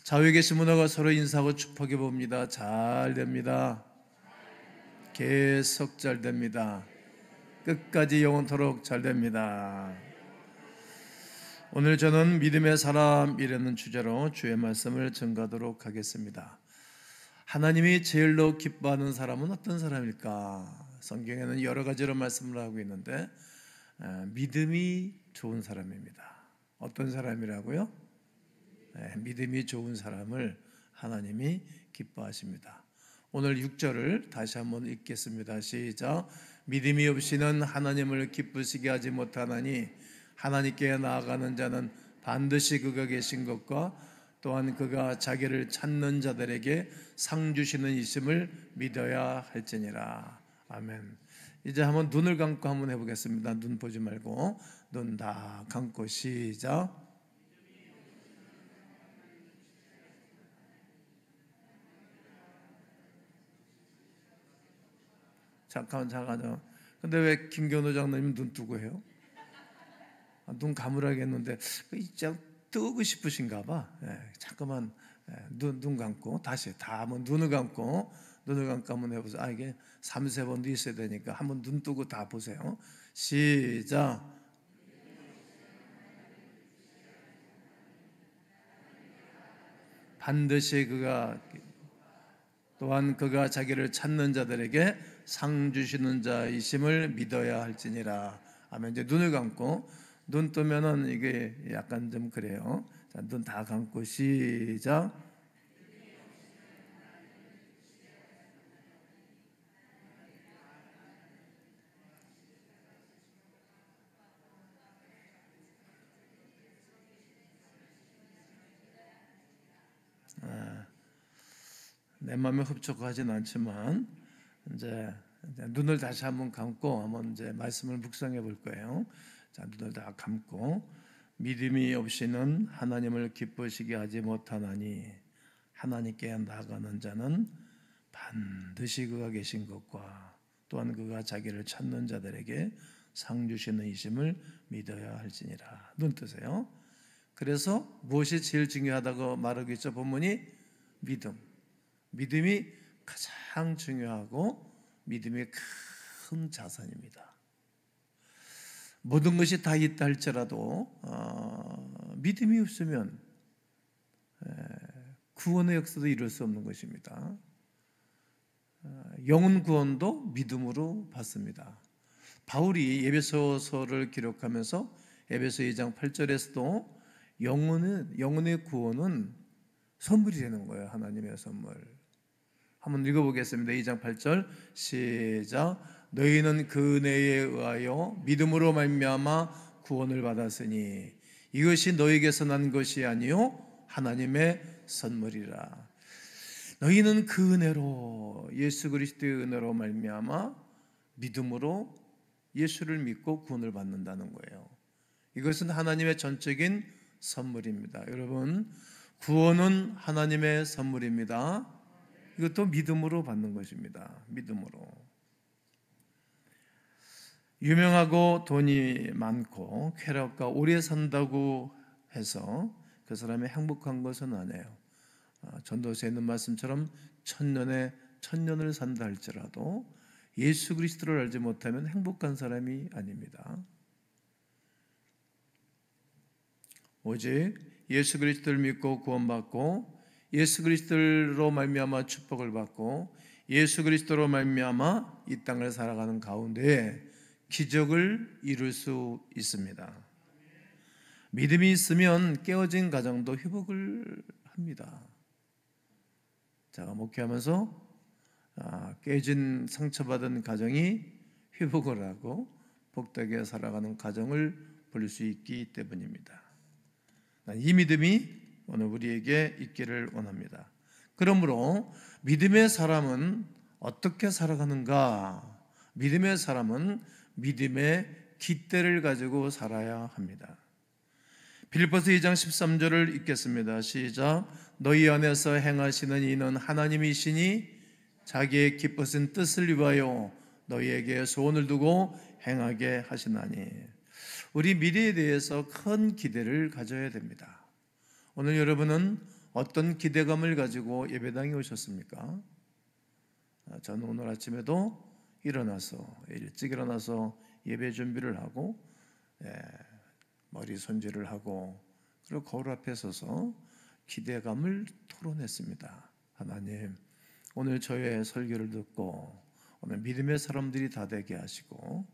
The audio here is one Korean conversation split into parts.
좌우에 계신 문화가 서로 인사하고 축복해 봅니다. 잘 됩니다. 계속 잘 됩니다. 끝까지 영원토록 잘 됩니다. 오늘 저는 믿음의 사람이라는 주제로 주의 말씀을 전가하도록 하겠습니다. 하나님이 제일로 기뻐하는 사람은 어떤 사람일까? 성경에는 여러 가지로 말씀을 하고 있는데 믿음이 좋은 사람입니다. 어떤 사람이라고요? 믿음이 좋은 사람을 하나님이 기뻐하십니다. 오늘 6절을 다시 한번 읽겠습니다. 시작. 믿음이 없이는 하나님을 기쁘시게 하지 못하나니 하나님께 나아가는 자는 반드시 그가 계신 것과 또한 그가 자기를 찾는 자들에게 상 주시는 이심을 믿어야 할지니라. 아멘. 이제 한번 눈을 감고 한번 해보겠습니다. 눈 보지 말고 눈 다 감고 시작. 잠깐만. 근데 왜 김경호 장로님 눈 뜨고 해요? 눈 감으라겠는데 진짜 뜨고 싶으신가 봐. 잠깐만 눈 감고 다시 다 한번 눈을 감고 한번 해보세요. 이게 3-4번도 있어야 되니까 한번 눈 뜨고 다 보세요. 시작. 반드시 그가 또한 그가 자기를 찾는 자들에게 상 주시는 자이심을 믿어야 할지니라. 아멘. 이제 눈을 감고 눈 뜨면은 이게 약간 좀 그래요. 자, 눈 다 감고 시작. 내 마음에 흡족하진 않지만 이제 눈을 다시 한번 감고 한번 이제 말씀을 묵상해 볼 거예요. 자, 눈을 다 감고 믿음이 없이는 하나님을 기쁘시게 하지 못하나니 하나님께 나아가는 자는 반드시 그가 계신 것과 또한 그가 자기를 찾는 자들에게 상 주시는 이심을 믿어야 할지니라. 눈 뜨세요. 그래서 무엇이 제일 중요하다고 말하고 있죠? 본문이 믿음이 가장 중요하고 믿음이 큰 자산입니다. 모든 것이 다 있다 할지라도 믿음이 없으면 구원의 역사도 이룰 수 없는 것입니다. 영혼 구원도 믿음으로 받습니다. 바울이 에베소서를 기록하면서 에베소 2장 8절에서도 영혼의 구원은 선물이 되는 거예요. 하나님의 선물. 한번 읽어보겠습니다. 2장 8절 시작. 너희는 그 은혜에 의하여 믿음으로 말미암아 구원을 받았으니 이것이 너희에게서 난 것이 아니요 하나님의 선물이라. 너희는 그 은혜로 예수 그리스도의 은혜로 말미암아 믿음으로 예수를 믿고 구원을 받는다는 거예요. 이것은 하나님의 전적인 선물입니다. 여러분, 구원은 하나님의 선물입니다. 이것도 믿음으로 받는 것입니다. 믿음으로. 유명하고 돈이 많고 쾌락과 오래 산다고 해서 그 사람이 행복한 것은 아니에요. 전도서에 있는 말씀처럼 천년을 산다 할지라도 예수 그리스도를 알지 못하면 행복한 사람이 아닙니다. 오직 예수 그리스도를 믿고 구원받고 예수 그리스도로 말미암아 축복을 받고 예수 그리스도로 말미암아 이 땅을 살아가는 가운데 기적을 이룰 수 있습니다. 믿음이 있으면 깨어진 가정도 회복을 합니다. 제가 목회하면서 깨진 상처받은 가정이 회복을 하고 복되게 살아가는 가정을 볼 수 있기 때문입니다. 이 믿음이 오늘 우리에게 있기를 원합니다. 그러므로 믿음의 사람은 어떻게 살아가는가? 믿음의 사람은 믿음의 깃대를 가지고 살아야 합니다. 빌립보서 2장 13절을 읽겠습니다. 시작. 너희 안에서 행하시는 이는 하나님이시니 자기의 기쁘신 뜻을 위하여 너희에게 소원을 두고 행하게 하시나니. 우리 미래에 대해서 큰 기대를 가져야 됩니다. 오늘 여러분은 어떤 기대감을 가지고 예배당에 오셨습니까? 저는 오늘 아침에도 일찍 일어나서 예배 준비를 하고 머리 손질을 하고 그리고 거울 앞에 서서 기대감을 토론했습니다. 하나님, 오늘 저의 설교를 듣고 오늘 믿음의 사람들이 다 되게 하시고,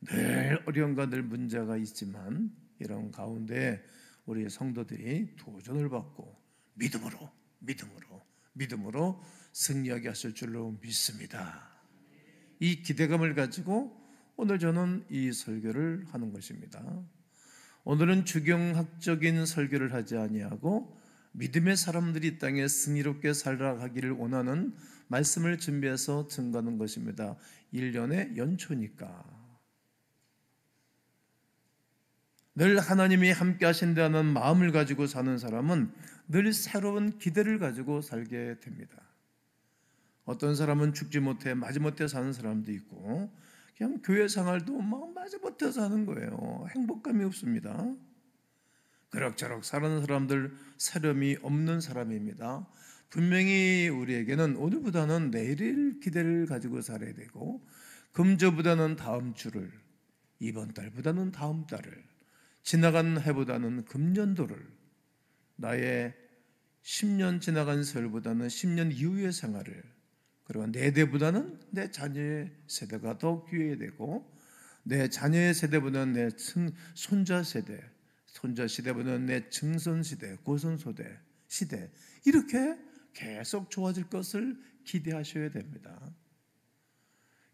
늘 어려움과 늘 문제가 있지만 이런 가운데 우리 성도들이 도전을 받고 믿음으로 승리하게 하실 줄로 믿습니다. 이 기대감을 가지고 오늘 저는 이 설교를 하는 것입니다. 오늘은 주경학적인 설교를 하지 아니하고 믿음의 사람들이 이 땅에 승리롭게 살아가기를 원하는 말씀을 준비해서 증거하는 것입니다. 1년의 연초니까 늘 하나님이 함께 하신다는 마음을 가지고 사는 사람은 늘 새로운 기대를 가지고 살게 됩니다. 어떤 사람은 죽지 못해 마지못해 사는 사람도 있고 그냥 교회 생활도 막 마지못해 사는 거예요. 행복감이 없습니다. 그럭저럭 사는 사람들 새름이 없는 사람입니다. 분명히 우리에게는 오늘보다는 내일을 기대를 가지고 살아야 되고, 금주보다는 다음 주를, 이번 달보다는 다음 달을, 지나간 해보다는 금년도를, 나의 10년 지나간 세월보다는 10년 이후의 생활을, 그리고 내 대보다는 내 자녀의 세대가 더 귀해야 되고, 내 자녀의 세대보다는 내 손자 시대보다는 내 증손 시대, 고손 시대, 이렇게 계속 좋아질 것을 기대하셔야 됩니다.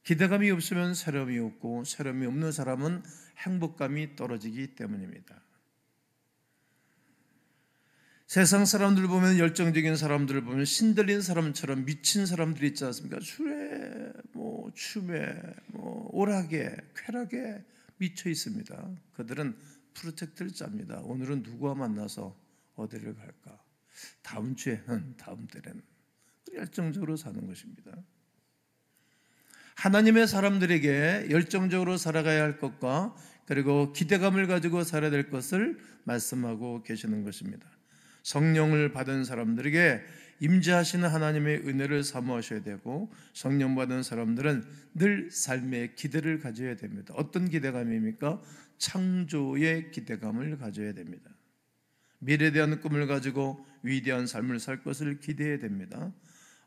기대감이 없으면 새로움이 없고, 새로움이 없는 사람은 행복감이 떨어지기 때문입니다. 세상 사람들 보면, 열정적인 사람들을 보면 신들린 사람처럼 미친 사람들이 있지 않습니까? 술에, 춤에, 오락에, 쾌락에 미쳐 있습니다. 그들은 프로젝트를 짭니다. 오늘은 누구와 만나서 어디를 갈까? 다음 주에는, 다음 달에는. 열정적으로 사는 것입니다. 하나님의 사람들에게 열정적으로 살아가야 할 것과 그리고 기대감을 가지고 살아야 될 것을 말씀하고 계시는 것입니다. 성령을 받은 사람들에게 임재하시는 하나님의 은혜를 사모하셔야 되고, 성령 받은 사람들은 늘 삶의 기대를 가져야 됩니다. 어떤 기대감입니까? 창조의 기대감을 가져야 됩니다. 미래에 대한 꿈을 가지고 위대한 삶을 살 것을 기대해야 됩니다.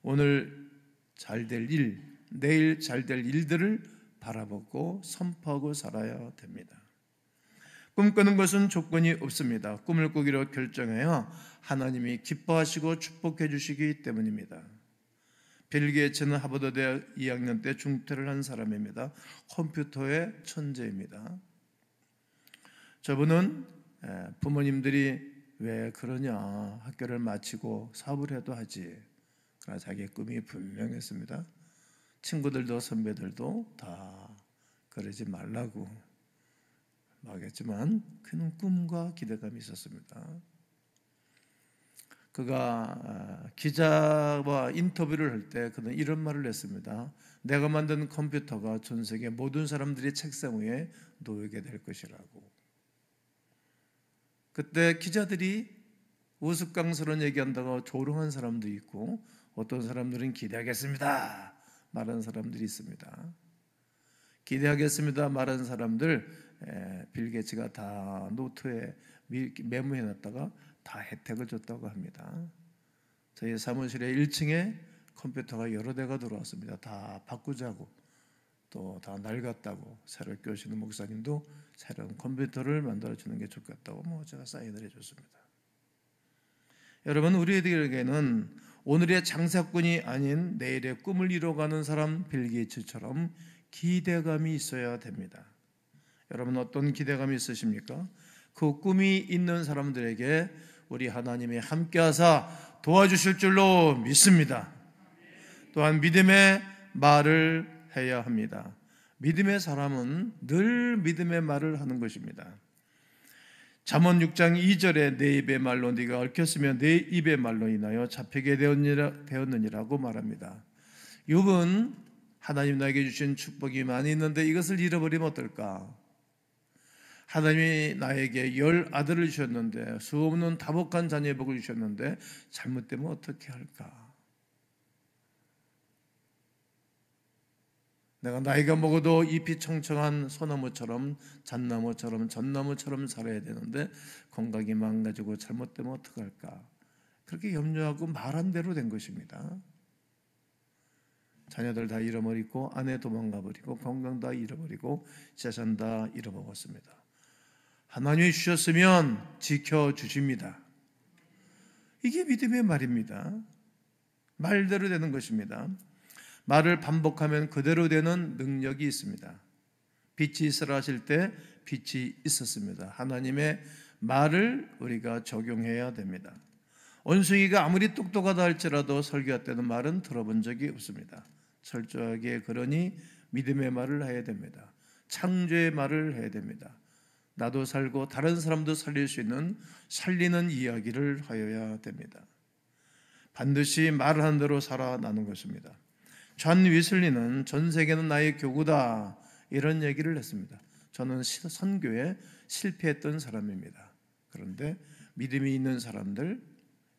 오늘 잘 될 일, 내일 잘 될 일들을 바라보고 선포하고 살아야 됩니다. 꿈꾸는 것은 조건이 없습니다. 꿈을 꾸기로 결정해야 하나님이 기뻐하시고 축복해 주시기 때문입니다. 빌 게이츠는 하버드 대학 2학년 때 중퇴를 한 사람입니다. 컴퓨터의 천재입니다. 저분은 부모님들이 왜 그러냐, 학교를 마치고 사업을 해도 하지, 그러나 자기의 꿈이 분명했습니다. 친구들도 선배들도 다 그러지 말라고 하겠지만 그는 꿈과 기대감이 있었습니다. 그가 기자와 인터뷰를 할 때 그는 이런 말을 했습니다. 내가 만든 컴퓨터가 전 세계 모든 사람들이 책상 위에 놓이게 될 것이라고. 그때 기자들이 우스꽝스러운 얘기한다고 조롱한 사람도 있고, 어떤 사람들은 기대하겠습니다 말하는 사람들이 있습니다. 기대하겠습니다 말하는 사람들, 빌 게이츠가 다 노트에 메모해놨다가 다 혜택을 줬다고 합니다. 저희 사무실에 1층에 컴퓨터가 여러 대가 들어왔습니다. 다 바꾸자고, 또 다 낡았다고, 새로 교시는 목사님도 새로운 컴퓨터를 만들어주는 게 좋겠다고 제가 사인을 해줬습니다. 여러분, 우리에게는 오늘의 장사꾼이 아닌 내일의 꿈을 이뤄가는 사람 빌 게이츠처럼 기대감이 있어야 됩니다. 여러분, 어떤 기대감이 있으십니까? 그 꿈이 있는 사람들에게 우리 하나님이 함께하사 도와주실 줄로 믿습니다. 또한 믿음의 말을 해야 합니다. 믿음의 사람은 늘 믿음의 말을 하는 것입니다. 잠언 6장 2절에 내 입의 말로 네가 얽혔으며 내 입의 말로 인하여 잡히게 되었느니라고 말합니다. 욥은 하나님 나에게 주신 축복이 많이 있는데 이것을 잃어버리면 어떨까? 하나님이 나에게 10 아들을 주셨는데, 수없는 다복한 자녀의 복을 주셨는데 잘못되면 어떻게 할까? 내가 나이가 먹어도 잎이 청청한 소나무처럼, 잣나무처럼, 전나무처럼 살아야 되는데 건강이 망가지고 잘못되면 어떡할까? 그렇게 염려하고 말한 대로 된 것입니다. 자녀들 다 잃어버리고, 아내 도망가 버리고, 건강 다 잃어버리고, 재산 다 잃어먹었습니다. 하나님이 주셨으면 지켜주십니다. 이게 믿음의 말입니다. 말대로 되는 것입니다. 말을 반복하면 그대로 되는 능력이 있습니다. 빛이 있으라 하실 때 빛이 있었습니다. 하나님의 말을 우리가 적용해야 됩니다. 원숭이가 아무리 똑똑하다 할지라도 설교할 때는 말은 들어본 적이 없습니다. 철저하게 그러니 믿음의 말을 해야 됩니다. 창조의 말을 해야 됩니다. 나도 살고 다른 사람도 살릴 수 있는 살리는 이야기를 하여야 됩니다. 반드시 말하는 대로 살아나는 것입니다. 존 위슬리는 전 세계는 나의 교구다, 이런 얘기를 했습니다. 저는 선교에 실패했던 사람입니다. 그런데 믿음이 있는 사람들,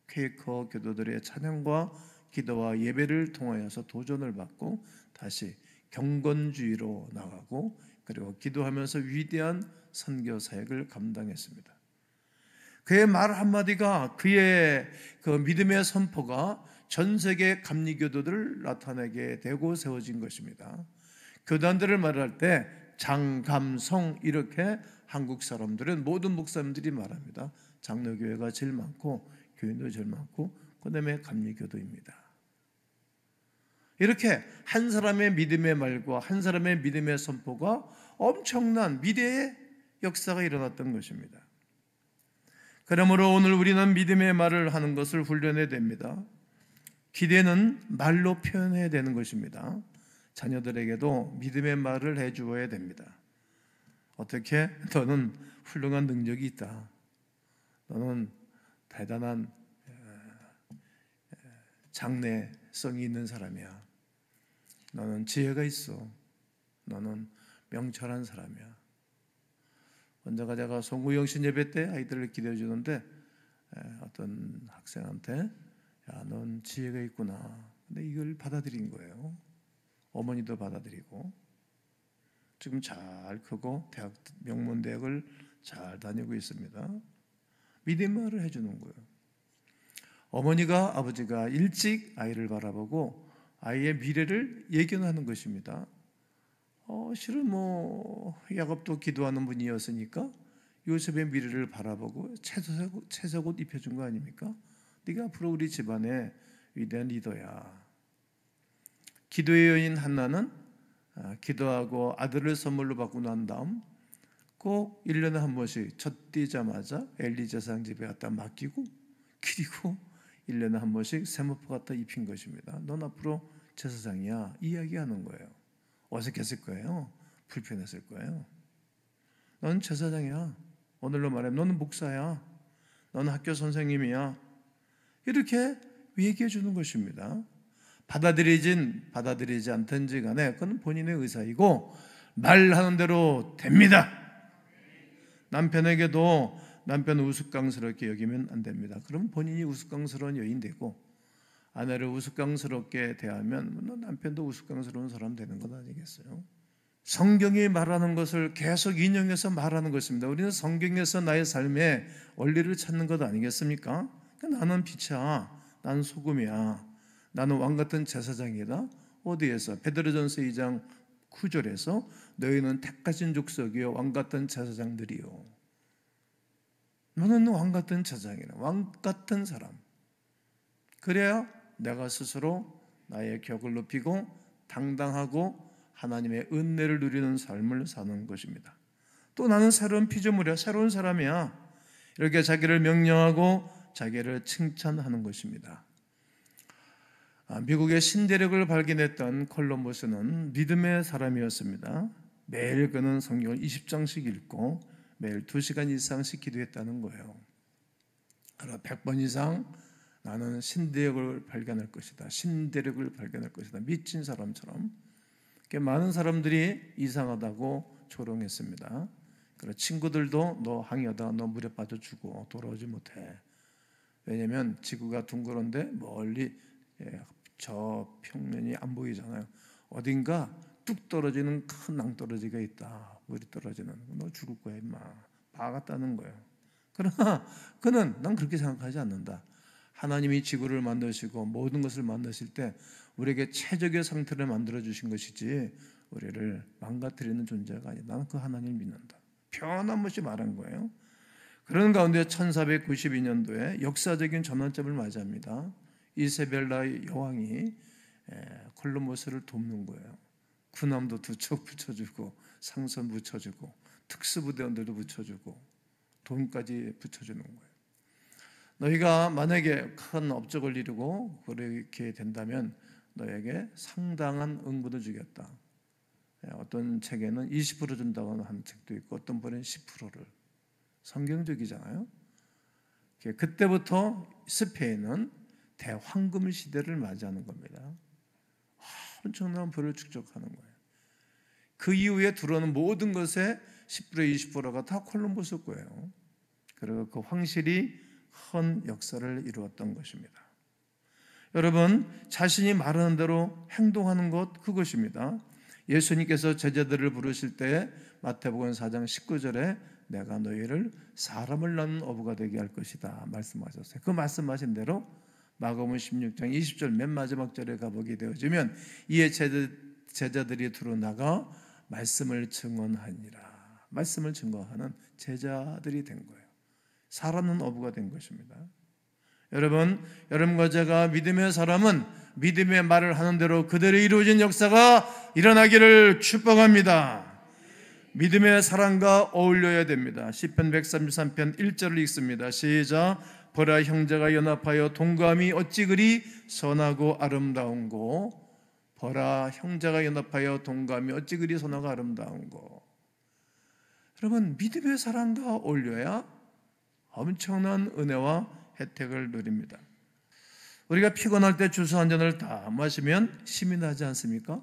퀘이커 교도들의 찬양과 기도와 예배를 통하여서 도전을 받고 다시 경건주의로 나가고, 그리고 기도하면서 위대한 선교 사역을 감당했습니다. 그의 말 한마디가, 그의 그 믿음의 선포가 전 세계 감리교도들을 나타내게 되고 세워진 것입니다. 교단들을 말할 때 장감성, 이렇게 한국 사람들은, 모든 목사님들이 말합니다. 장로교회가 제일 많고 교인도 제일 많고 그 다음에 감리교도입니다. 이렇게 한 사람의 믿음의 말과 한 사람의 믿음의 선포가 엄청난 미래의 역사가 일어났던 것입니다. 그러므로 오늘 우리는 믿음의 말을 하는 것을 훈련해야 됩니다. 기대는 말로 표현해야 되는 것입니다. 자녀들에게도 믿음의 말을 해주어야 됩니다. 어떻게? 너는 훌륭한 능력이 있다. 너는 대단한 장래성이 있는 사람이야. 너는 지혜가 있어. 너는 명철한 사람이야. 언젠가 제가 송구영신 예배 때 아이들을 기대해 주는데 어떤 학생한테, 야, 넌 지혜가 있구나. 근데 이걸 받아들인 거예요. 어머니도 받아들이고, 지금 잘 크고 대학, 명문대학을 잘 다니고 있습니다. 믿음의 말을 해주는 거예요. 어머니가, 아버지가 일찍 아이를 바라보고 아이의 미래를 예견하는 것입니다. 실은 야곱도 기도하는 분이었으니까 요셉의 미래를 바라보고 채색 옷 입혀준 거 아닙니까? 네가 앞으로 우리 집안의 위대한 리더야. 기도의 여인 한나는 기도하고 아들을 선물로 받고 난 다음 꼭 1년에 한 번씩 첫 뛰자마자 엘리 제사장 집에 갖다 맡기고, 그리고 1년에 한 번씩 세마포 갖다 입힌 것입니다. 넌 앞으로 제사장이야, 이야기하는 거예요. 어색했을 거예요. 불편했을 거예요. 넌 제사장이야. 오늘로 말하면 너는 목사야. 너는 학교 선생님이야. 이렇게 얘기해 주는 것입니다. 받아들이지 않든지 간에 그건 본인의 의사이고 말하는 대로 됩니다. 남편에게도 남편을 우스꽝스럽게 여기면 안 됩니다. 그럼 본인이 우스꽝스러운 여인 되고, 아내를 우스꽝스럽게 대하면 남편도 우스꽝스러운 사람 되는 것 아니겠어요? 성경이 말하는 것을 계속 인용해서 말하는 것입니다. 우리는 성경에서 나의 삶의 원리를 찾는 것 아니겠습니까? 나는 빛이야, 나는 소금이야, 나는 왕같은 제사장이다. 어디에서? 베드로전서 2장 9절에서 너희는 택하신 족속이요 왕같은 제사장들이요. 너는 왕같은 제사장이라, 왕같은 사람. 그래야 내가 스스로 나의 격을 높이고 당당하고 하나님의 은혜를 누리는 삶을 사는 것입니다. 또 나는 새로운 피조물이야, 새로운 사람이야, 이렇게 자기를 명령하고 자기를 칭찬하는 것입니다. 미국의 신대륙을 발견했던 콜럼버스는 믿음의 사람이었습니다. 매일 그는 성경을 20장씩 읽고 매일 2시간 이상씩 기도했다는 거예요. 그러나 100번 이상 나는 신대륙을 발견할 것이다, 신대륙을 발견할 것이다, 미친 사람처럼 많은 사람들이 이상하다고 조롱했습니다. 그리고 친구들도 너 항해하다가 너 물에 빠져주고 돌아오지 못해. 왜냐하면 지구가 둥그런데 멀리 저 평면이 안 보이잖아요. 어딘가 뚝 떨어지는 큰 낭떠러지가 있다. 물이 떨어지는. 너 죽을 거야 임마. 박았다는 거예요. 그러나 그는 난 그렇게 생각하지 않는다. 하나님이 지구를 만드시고 모든 것을 만드실 때 우리에게 최적의 상태를 만들어 주신 것이지 우리를 망가뜨리는 존재가 아니다. 나는 그 하나님을 믿는다. 변함없이 말한 거예요. 그런 가운데 1492년도에 역사적인 전환점을 맞이합니다. 이세벨라 여왕이 콜럼버스를 돕는 거예요. 군함도 2척 붙여주고 상선 붙여주고 특수부대원들도 붙여주고 돈까지 붙여주는 거예요. 너희가 만약에 큰 업적을 이루고 그렇게 된다면 너에게 상당한 응보도 주겠다. 어떤 책에는 20% 준다고 하는 책도 있고 어떤 분은 10%를. 성경적이잖아요. 그때부터 스페인은 대황금 시대를 맞이하는 겁니다. 엄청난 부를 축적하는 거예요. 그 이후에 들어오는 모든 것의 10% 20%가 다 콜럼버스 거예요. 그리고 그 황실이 큰 역사를 이루었던 것입니다. 여러분, 자신이 말하는 대로 행동하는 것, 그것입니다. 예수님께서 제자들을 부르실 때 마태복음 4장 19절에 내가 너희를 사람을 낳는 어부가 되게 할 것이다 말씀하셨어요. 그 말씀하신 대로 마가복음 16장 20절 맨 마지막 절에 가보게 되어지면 이에 제자들이 들어나가 말씀을 증언하니라. 말씀을 증거하는 제자들이 된 거예요. 사람은 어부가 된 것입니다. 여러분과 제가 믿음의 사람은 믿음의 말을 하는 대로 그대로 이루어진 역사가 일어나기를 축복합니다. 믿음의 사랑과 어울려야 됩니다. 시편 133편 1절을 읽습니다. 시작. 보라 형제가 연합하여 동감이 어찌 그리 선하고 아름다운고. 보라 형제가 연합하여 동감이 어찌 그리 선하고 아름다운고. 여러분, 믿음의 사랑과 어울려야 엄청난 은혜와 혜택을 누립니다. 우리가 피곤할 때 주스 한 잔을 다 마시면 힘이 나지 않습니까?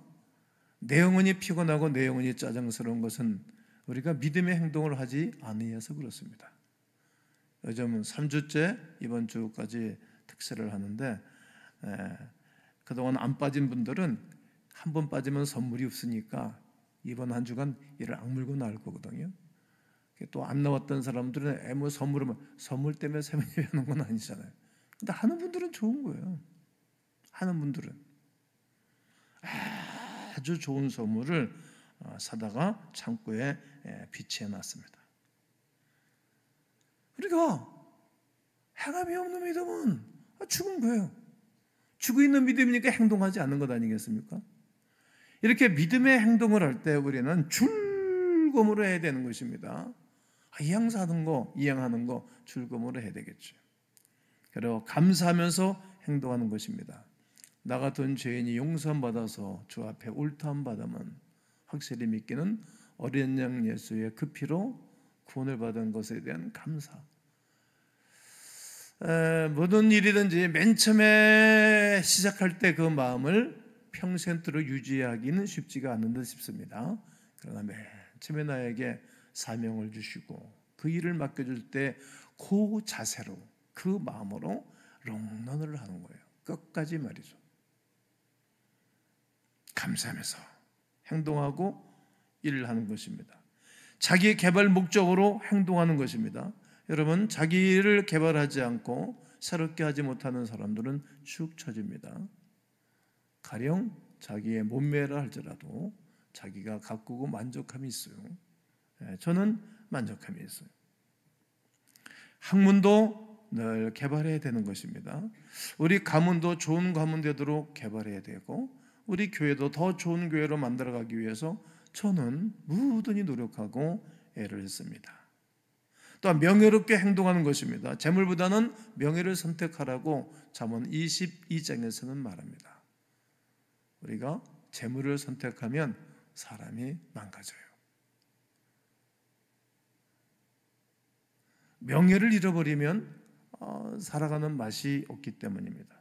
내 영혼이 피곤하고 내 영혼이 짜증스러운 것은 우리가 믿음의 행동을 하지 않으셔서 그렇습니다. 요즘 3주째 이번 주까지 특세를 하는데 그동안 안 빠진 분들은 한 번 빠지면 선물이 없으니까 이번 한 주간 이를 악물고 나올 거거든요. 또 안 나왔던 사람들은 뭐 선물 때문에 세미나리 하는 건 아니잖아요. 근데 하는 분들은 좋은 거예요. 하는 분들은 아주 좋은 선물을 사다가 창고에 비치해 놨습니다. 우리가 행함이 없는 믿음은 죽은 거예요. 죽어 있는 믿음이니까 행동하지 않는 것 아니겠습니까? 이렇게 믿음의 행동을 할 때 우리는 줄검으로 해야 되는 것입니다. 이행하는 거 줄검으로 해야 되겠죠. 그리고 감사하면서 행동하는 것입니다. 나 같은 죄인이 용서받아서 주 앞에 옳다함 받으면 확실히 믿기는 어린 양 예수의 그 피로 구원을 받은 것에 대한 감사. 모든 일이든지 맨 처음에 시작할 때 그 마음을 평생토록 유지하기는 쉽지가 않은 듯 싶습니다. 그러나 맨 처음에 나에게 사명을 주시고 그 일을 맡겨줄 때 그 자세로 그 마음으로 롱런을 하는 거예요. 끝까지 말이죠. 감사하면서 행동하고 일을 하는 것입니다. 자기 개발 목적으로 행동하는 것입니다. 여러분, 자기를 개발하지 않고 새롭게 하지 못하는 사람들은 축 처집니다. 가령 자기의 몸매라 할지라도 자기가 가꾸고 만족함이 있어요. 저는 만족함이 있어요. 학문도 늘 개발해야 되는 것입니다. 우리 가문도 좋은 가문 되도록 개발해야 되고 우리 교회도 더 좋은 교회로 만들어가기 위해서 저는 무던히 노력하고 애를 했습니다. 또한 명예롭게 행동하는 것입니다. 재물보다는 명예를 선택하라고 잠언 22장에서는 말합니다. 우리가 재물을 선택하면 사람이 망가져요. 명예를 잃어버리면 살아가는 맛이 없기 때문입니다.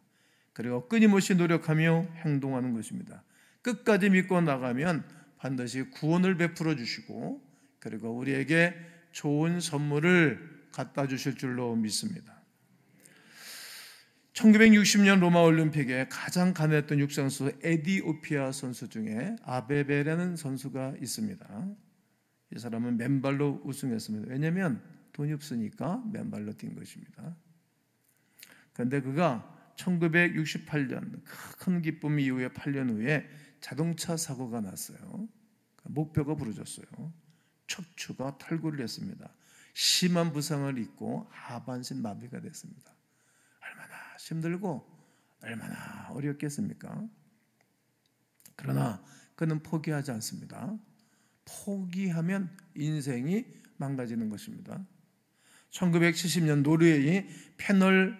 그리고 끊임없이 노력하며 행동하는 것입니다. 끝까지 믿고 나가면 반드시 구원을 베풀어 주시고 그리고 우리에게 좋은 선물을 갖다 주실 줄로 믿습니다. 1960년 로마 올림픽에 가장 가난했던 육상선수 에디오피아 선수 중에 아베베라는 선수가 있습니다. 이 사람은 맨발로 우승했습니다. 왜냐하면 돈이 없으니까 맨발로 뛴 것입니다. 그런데 그가 1968년 큰 기쁨 이후에 8년 후에 자동차 사고가 났어요. 목뼈가 부러졌어요. 척추가 탈구를 했습니다. 심한 부상을 입고 하반신 마비가 됐습니다. 얼마나 힘들고 얼마나 어렵겠습니까? 그러나 그는 포기하지 않습니다. 포기하면 인생이 망가지는 것입니다. 1970년 노르웨이 패널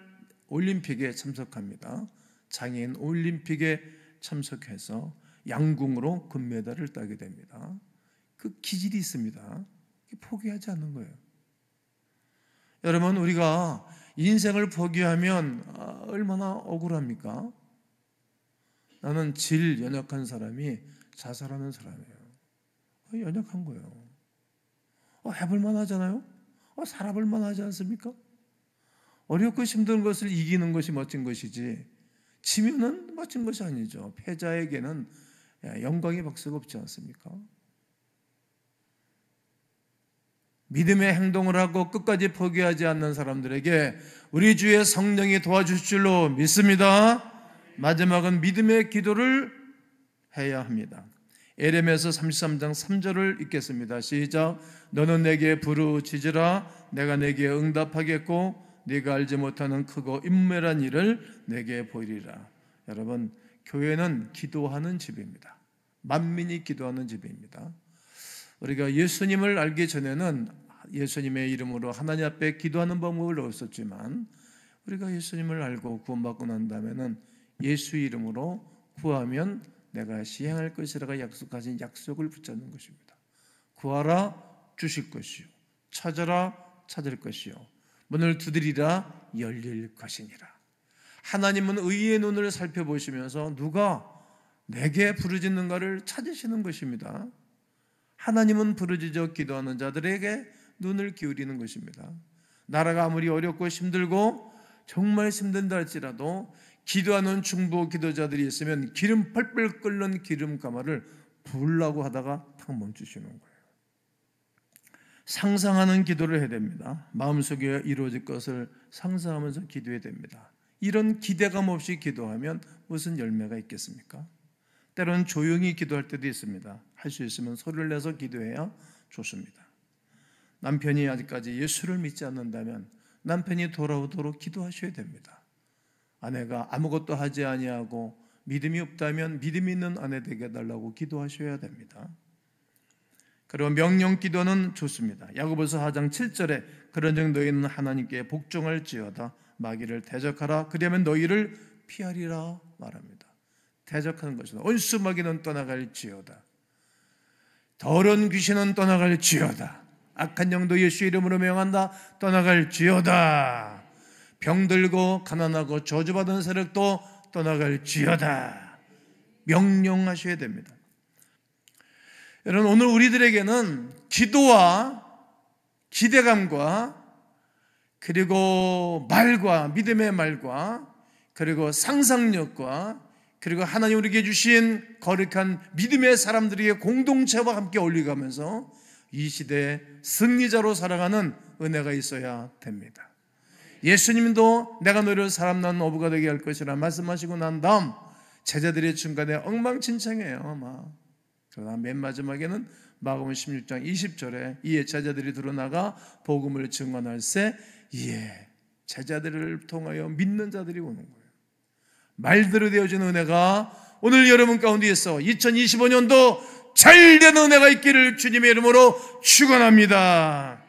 올림픽에 참석합니다. 장애인 올림픽에 참석해서 양궁으로 금메달을 따게 됩니다. 그 기질이 있습니다. 포기하지 않는 거예요. 여러분, 우리가 인생을 포기하면 얼마나 억울합니까? 나는 질 연약한 사람이 자살하는 사람이에요. 연약한 거예요. 해볼만 하잖아요. 살아볼만 하지 않습니까? 어렵고 힘든 것을 이기는 것이 멋진 것이지 지면은 멋진 것이 아니죠. 패자에게는 영광의 박수가 없지 않습니까? 믿음의 행동을 하고 끝까지 포기하지 않는 사람들에게 우리 주의 성령이 도와주실 줄로 믿습니다. 마지막은 믿음의 기도를 해야 합니다. 에레미야서 33장 3절을 읽겠습니다. 시작. 너는 내게 부르짖으라. 내가 내게 응답하겠고 네가 알지 못하는 크고 인멸한 일을 내게 보이리라. 여러분, 교회는 기도하는 집입니다. 만민이 기도하는 집입니다. 우리가 예수님을 알기 전에는 예수님의 이름으로 하나님 앞에 기도하는 방법을 없었지만 우리가 예수님을 알고 구원받고 난 다음에는 예수 이름으로 구하면 내가 시행할 것이라고 약속하신 약속을 붙잡는 것입니다. 구하라 주실 것이요, 찾아라 찾을 것이요, 문을 두드리라 열릴 것이니라. 하나님은 의의 눈을 살펴보시면서 누가 내게 부르짖는가를 찾으시는 것입니다. 하나님은 부르짖어 기도하는 자들에게 눈을 기울이는 것입니다. 나라가 아무리 어렵고 힘들고 정말 힘든다 할지라도 기도하는 중보 기도자들이 있으면 기름 펄펄 끓는 기름 가마를 부으려고 하다가 탁 멈추시는 거예요. 상상하는 기도를 해야 됩니다. 마음속에 이루어질 것을 상상하면서 기도해야 됩니다. 이런 기대감 없이 기도하면 무슨 열매가 있겠습니까? 때로는 조용히 기도할 때도 있습니다. 할 수 있으면 소리를 내서 기도해야 좋습니다. 남편이 아직까지 예수를 믿지 않는다면 남편이 돌아오도록 기도하셔야 됩니다. 아내가 아무것도 하지 아니하고 믿음이 없다면 믿음 있는 아내 되게 해달라고 기도하셔야 됩니다. 그리고 명령 기도는 좋습니다. 야고보서 4장 7절에 그런즉 너희는 하나님께 복종할지어다 마귀를 대적하라 그리하면 너희를 피하리라 말합니다. 대적하는 것이다. 온수 마귀는 떠나갈지어다. 더러운 귀신은 떠나갈지어다. 악한 영도 예수 이름으로 명한다. 떠나갈지어다. 병들고 가난하고 저주받은 세력도 떠나갈지어다. 명령하셔야 됩니다. 여러분, 오늘 우리들에게는 기도와 기대감과 그리고 말과 믿음의 말과 그리고 상상력과 그리고 하나님 우리에게 주신 거룩한 믿음의 사람들에게 공동체와 함께 어울려가면서 이 시대의 승리자로 살아가는 은혜가 있어야 됩니다. 예수님도 내가 너를 사람 낳은 어부가 되게 할 것이라 말씀하시고 난 다음 제자들의 중간에 엉망진창이에요. 그러나 맨 마지막에는 마가복음 16장 20절에 이에 제자들이 드러나가 복음을 증언할세 이에 제자들을 통하여 믿는 자들이 오는 거예요. 말대로 되어진 은혜가 오늘 여러분 가운데에서 2025년도 잘된 은혜가 있기를 주님의 이름으로 축원합니다.